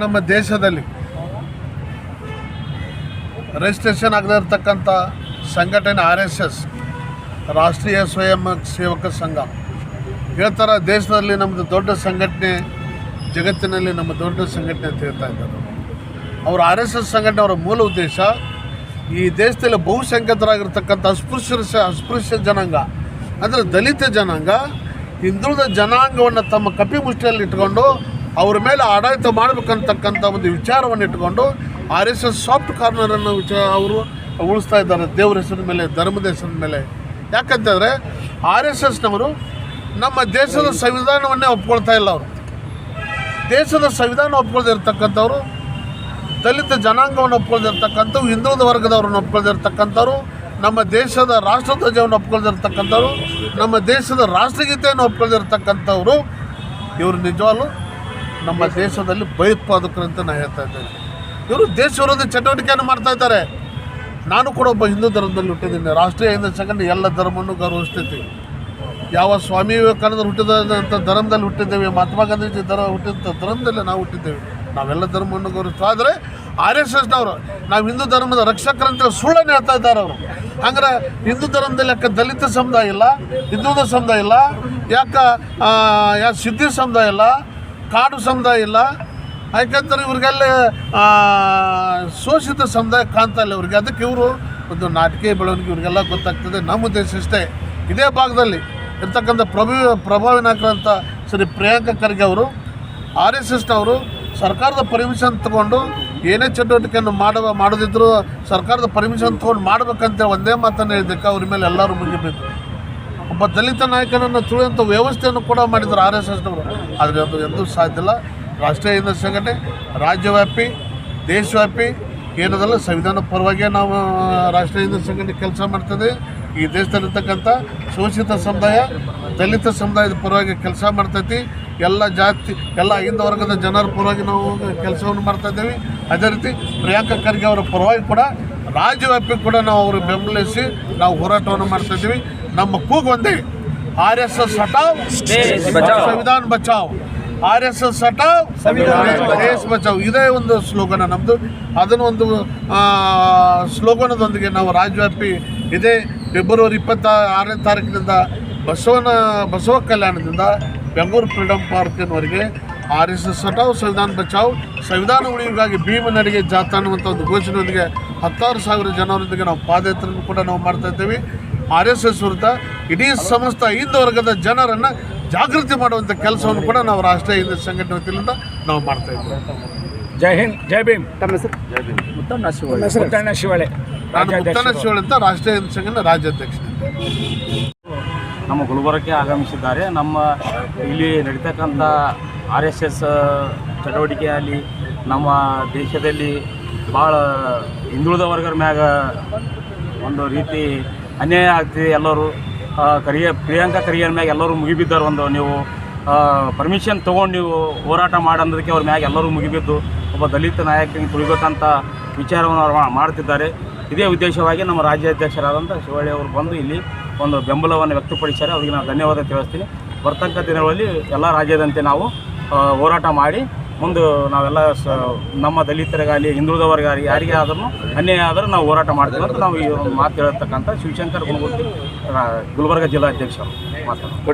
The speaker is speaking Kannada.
ನಮ್ಮ ದೇಶದಲ್ಲಿ ರಿಜಿಸ್ಟ್ರೇಷನ್ ಆಗದೇ ಇರತಕ್ಕಂಥ ಸಂಘಟನೆ RSS ರಾಷ್ಟ್ರೀಯ ಸ್ವಯಂ ಸೇವಕ ಸಂಘ ಹೇಳ್ತಾರೆ ದೇಶದಲ್ಲಿ ನಮ್ಮದು ದೊಡ್ಡ ಸಂಘಟನೆ, ಜಗತ್ತಿನಲ್ಲಿ ನಮ್ಮ ದೊಡ್ಡ ಸಂಘಟನೆ ಅಂತ ಹೇಳ್ತಾ ಇದ್ದಾರೆ. ಅವರು RSS ಸಂಘಟನೆ ಅವರ ಮೂಲ ಉದ್ದೇಶ ಈ ದೇಶದಲ್ಲಿ ಬಹುಸಂಖ್ಯಾತರಾಗಿರ್ತಕ್ಕಂಥ ಅಸ್ಪೃಶ್ಯ ಜನಾಂಗ ಅಂದರೆ ದಲಿತ ಜನಾಂಗ, ಹಿಂದುಳಿದ ಜನಾಂಗವನ್ನು ತಮ್ಮ ಕಪಿ ಮುಷ್ಟಿಯಲ್ಲಿ ಇಟ್ಕೊಂಡು ಅವ್ರ ಮೇಲೆ ಆಡಳಿತ ಮಾಡಬೇಕಂತಕ್ಕಂಥ ಒಂದು ವಿಚಾರವನ್ನು ಇಟ್ಕೊಂಡು RSS ಸಾಫ್ಟ್ ಕಾರ್ನರನ್ನು ಅವರು ಉಳಿಸ್ತಾ ಇದ್ದಾರೆ ದೇವರ ಹೆಸರಿನ ಮೇಲೆ, ಧರ್ಮದ ಹೆಸರಿನ ಮೇಲೆ. ಯಾಕಂತಂದರೆ RSSನವರು ನಮ್ಮ ದೇಶದ ಸಂವಿಧಾನವನ್ನೇ ಒಪ್ಕೊಳ್ತಾ ಇಲ್ಲ. ಅವರು ದೇಶದ ಸಂವಿಧಾನ ಒಪ್ಕೊಳ್ದಿರ್ತಕ್ಕಂಥವ್ರು, ದಲಿತ ಜನಾಂಗವನ್ನು ಒಪ್ಕೊಳ್ದಿರ್ತಕ್ಕಂಥವು, ಹಿಂದುಳಿದ ವರ್ಗದವ್ರನ್ನ ಒಪ್ಕೊಳ್ದಿರ್ತಕ್ಕಂಥವ್ರು, ನಮ್ಮ ದೇಶದ ರಾಷ್ಟ್ರಧ್ವಜವನ್ನು ಒಪ್ಕೊಳ್ದಿರ್ತಕ್ಕಂಥವ್ರು, ನಮ್ಮ ದೇಶದ ರಾಷ್ಟ್ರಗೀತೆಯನ್ನು ಒಪ್ಕೊಳ್ದಿರ್ತಕ್ಕಂಥವ್ರು, ಇವರು ನಿಜವಾಗ್ಲೂ ನಮ್ಮ ದೇಶದಲ್ಲಿ ಭಯೋತ್ಪಾದಕರು ಅಂತ ನಾನು ಹೇಳ್ತಾ ಇದ್ದೇನೆ. ಇವರು ದೇಶ ವಿರೋಧಿ ಚಟುವಟಿಕೆಯನ್ನು ಮಾಡ್ತಾ ಇದ್ದಾರೆ. ನಾನು ಕೂಡ ಒಬ್ಬ ಹಿಂದೂ ಧರ್ಮದಲ್ಲಿ ಹುಟ್ಟಿದ್ದೀನಿ. ರಾಷ್ಟ್ರೀಯ ಹಿಂದೂ ಸಂಘಟನೆ ಎಲ್ಲ ಧರ್ಮವನ್ನು ಗೌರವಿಸ್ತೀವಿ. ಯಾವ ಸ್ವಾಮಿ ವಿವೇಕಾನಂದರು ಹುಟ್ಟಿದಂಥ ಧರ್ಮದಲ್ಲಿ ಹುಟ್ಟಿದ್ದೇವೆ, ಮಹಾತ್ಮ ಗಾಂಧೀಜಿ ಹುಟ್ಟಿದಂಥ ಧರ್ಮದಲ್ಲಿ ನಾವು ಹುಟ್ಟಿದ್ದೇವೆ. ನಾವೆಲ್ಲ ಧರ್ಮವನ್ನು ಗೌರವಿಸ್ತೀವಿ. ಆದರೆ RSSನವರು ನಾವು ಹಿಂದೂ ಧರ್ಮದ ರಕ್ಷಕರಂತ ಸುಳ್ಳನ್ನು ಹೇಳ್ತಾ ಇದ್ದಾರೆ. ಅವರು ಹಂಗಾರೆ ಹಿಂದೂ ಧರ್ಮದಲ್ಲಿ ಯಾಕೆ ದಲಿತ ಸಮುದಾಯ ಇಲ್ಲ, ಹಿಂದುಳಿದ ಸಮುದಾಯ ಇಲ್ಲ, ಯಾಕೆ ಸಿದ್ಧಿ ಸಮುದಾಯ ಇಲ್ಲ, ಕಾಡು ಸಮುದಾಯ ಇಲ್ಲ? ಯಾಕಂತಾರೆ ಇವ್ರಿಗೆಲ್ಲ ಶೋಷಿತ ಸಮುದಾಯ ಕಾಣ್ತಾ ಇಲ್ಲ ಇವ್ರಿಗೆ. ಅದಕ್ಕೆ ಇವರು ಒಂದು ನಾಟಕೀಯ ಬೆಳವಣಿಗೆ ಇವ್ರಿಗೆಲ್ಲ ಗೊತ್ತಾಗ್ತದೆ. ನಮ್ಮ ಉದ್ದೇಶ ಇಷ್ಟೇ, ಇದೇ ಭಾಗದಲ್ಲಿ ಇರ್ತಕ್ಕಂಥ ಪ್ರಭಾವಿ ನಾಯಕರಂಥ ಶ್ರೀ ಪ್ರಿಯಾಂಕಾ ಖರ್ಗೆ ಅವರು RSSನವರು ಸರ್ಕಾರದ ಪರ್ಮಿಷನ್ ತೊಗೊಂಡು ಏನೇ ಚಟುವಟಿಕೆಯನ್ನು ಮಾಡೋದಿದ್ರು ಸರ್ಕಾರದ ಪರ್ಮಿಷನ್ ತೊಗೊಂಡು ಮಾಡ್ಬೇಕಂತ ಒಂದೇ ಮಾತನ್ನು ಹೇಳಿದ್ದಕ್ಕೆ ಅವ್ರ ಮೇಲೆ ಎಲ್ಲರೂ ಮುಗಿಬೇಕು. ಒಬ್ಬ ದಲಿತ ನಾಯಕನನ್ನು ತುಳಿಯುವಂಥ ವ್ಯವಸ್ಥೆಯನ್ನು ಕೂಡ ಮಾಡಿದ್ರು RSSನವರು. ಆದರೆ ಅದು ಎಂದೂ ಸಾಧ್ಯ ಇಲ್ಲ. ರಾಷ್ಟ್ರೀಯ ಹಿಂದೂ ಸಂಘಟನೆ ರಾಜ್ಯವ್ಯಾಪಿ, ದೇಶವ್ಯಾಪಿ ಏನದಲ್ಲ ಸಂವಿಧಾನ ಪರವಾಗಿ ನಾವು ರಾಷ್ಟ್ರೀಯ ಹಿಂದೂ ಸಂಘಟನೆ ಕೆಲಸ ಮಾಡ್ತದೆ. ಈ ದೇಶದಲ್ಲಿರ್ತಕ್ಕಂಥ ಶೋಷಿತ ಸಮುದಾಯ, ದಲಿತ ಸಮುದಾಯದ ಪರವಾಗಿ ಕೆಲಸ ಮಾಡ್ತೈತಿ. ಎಲ್ಲ ಜಾತಿ, ಎಲ್ಲ ಹಿಂದೂ ವರ್ಗದ ಜನರ ಪರವಾಗಿ ನಾವು ಕೆಲಸವನ್ನು ಮಾಡ್ತಾಯಿದ್ದೇವೆ. ಅದೇ ರೀತಿ ಪ್ರಿಯಾಂಕಾ ಖರ್ಗೆ ಅವರ ಪರವಾಗಿ ಕೂಡ ರಾಜ್ಯವ್ಯಾಪಿ ಕೂಡ ನಾವು ಅವರು ಬೆಂಬಲಿಸಿ ನಾವು ಹೋರಾಟವನ್ನು ಮಾಡ್ತಾಯಿದ್ದೀವಿ. ನಮ್ಮ ಕೂಗು ಒಂದೇ, RSS ಹಟಾವ್, ಸಂವಿಧಾನ ಬಚಾವ್. RSS ಹಟಾವ್, ದೇಶ ಬಚಾವ್. ಇದೇ ಒಂದು ಸ್ಲೋಗನ ನಮ್ಮದು. ಅದನ್ನು ಒಂದು ಸ್ಲೋಗನದೊಂದಿಗೆ ನಾವು ರಾಜ್ಯವ್ಯಾಪಿ ಇದೇ ಫೆಬ್ರವರಿ 26ನೇ ತಾರೀಕಿನಿಂದ ಬಸವ ಕಲ್ಯಾಣದಿಂದ ಬೆಂಗಳೂರು ಫ್ರೀಡಮ್ ಪಾರ್ಕ್ನವರೆಗೆ RSS ಹಟಾವ್, ಸಂವಿಧಾನ ಬಚಾವ್, ಸಂವಿಧಾನ ಉಳಿವಿಗಾಗಿ ಭೀಮನರಿಗೆ ಜಾಥಾ ಅನ್ನುವಂಥ ಒಂದು ಘೋಷಣೆಯೊಂದಿಗೆ 16,000 ಜನರೊಂದಿಗೆ ನಾವು ಪಾದಯಾತ್ರೆಯನ್ನು ಕೂಡ ನಾವು ಮಾಡ್ತಾಯಿದ್ದೇವೆ. RSS ವಿರುದ್ಧ ಇಡೀ ಸಮಸ್ತ ಹಿಂದೂ ವರ್ಗದ ಜನರನ್ನು ಜಾಗೃತಿ ಮಾಡುವಂಥ ಕೆಲಸವನ್ನು ಕೂಡ ನಾವು ರಾಷ್ಟ್ರೀಯ ಹಿಂದೂ ಸಂಘಟನೆ ವತಿಯಿಂದ ನಾವು ಮಾಡ್ತಾಯಿದ್ದೇವೆ. ಜೈ ಹಿಂದ್, ಜೈ ಭೀಮ್. ತಮ್ಮ ಹೆಸರು? ಜೈ ಭೀಮ್. ಮುತ್ತಣ್ಣ ಶಿವಳೆ. ನಾನು ಮುತ್ತಣ್ಣ ಶಿವಳೆ ಅಂತ ರಾಷ್ಟ್ರೀಯ ಹಿಂದೂ ಸಂಘಟನೆ ರಾಜ್ಯಾಧ್ಯಕ್ಷ. ನಮ್ಮ ಗುಲ್ಬರ್ಗಕ್ಕೆ ಆಗಮಿಸಿದ್ದಾರೆ. ನಮ್ಮ ಇಲ್ಲಿ ನಡೀತಕ್ಕಂಥ RSS ಚಟುವಟಿಕೆಯಲ್ಲಿ ನಮ್ಮ ದೇಶದಲ್ಲಿ ಭಾಳ ಹಿಂದುಳಿದ ವರ್ಗದ ಮ್ಯಾಗ ಒಂದು ರೀತಿ ಅನ್ಯಾಯ ಆಗ್ತಿದೆ. ಎಲ್ಲರೂ ಪ್ರಿಯಾಂಕಾ ಖರ್ಗೆ ಮ್ಯಾಗ ಎಲ್ಲರೂ ಮುಗಿಬಿದ್ದಾರೆ. ಒಂದು ನೀವು ಪರ್ಮಿಷನ್ ತೊಗೊಂಡು ನೀವು ಹೋರಾಟ ಮಾಡೋದಕ್ಕೆ ಅವ್ರ ಮ್ಯಾಗ ಎಲ್ಲರೂ ಮುಗಿಬಿದ್ದು ಒಬ್ಬ ದಲಿತ ನಾಯಕನಿಗೆ ತುಳಿಬೇಕಂತ ವಿಚಾರವನ್ನು ಅವರು ಮಾಡ್ತಿದ್ದಾರೆ. ಇದೇ ಉದ್ದೇಶವಾಗಿ ನಮ್ಮ ರಾಜ್ಯಾಧ್ಯಕ್ಷರಾದಂಥ ಶಿವಳ್ಳಿ ಅವರು ಬಂದು ಇಲ್ಲಿ ಒಂದು ಬೆಂಬಲವನ್ನು ವ್ಯಕ್ತಪಡಿಸಿದ್ದಾರೆ. ಅವರಿಗೆ ನಾನು ಧನ್ಯವಾದ ತಿಳಿಸ್ತೀನಿ. ಬರ್ತಕ್ಕಂಥ ದಿನಗಳಲ್ಲಿ ಎಲ್ಲ ರಾಜ್ಯದಂತೆ ನಾವು ಹೋರಾಟ ಮಾಡಿ ಮುಂದೆ ನಾವೆಲ್ಲ ನಮ್ಮ ದಲಿತರಿಗಾಗಲಿ ಹಿಂದುಳಿದ ವರ್ಗ ಯಾರಿಗೆ ಆದ್ರೂ ಅನ್ಯಾಯ ಆದರೂ ನಾವು ಹೋರಾಟ ಮಾಡ್ತೀವಿ ಅಂತ ನಾವು ಈ ಮಾತು ಹೇಳ್ತಕ್ಕಂಥ ಶಿವಶಂಕರ್ ಗುಣಮೂರ್ತಿ ಗುಲ್ಬರ್ಗ ಜಿಲ್ಲಾಧ್ಯಕ್ಷರು ಮಾತಾಡ್ತಾರೆ.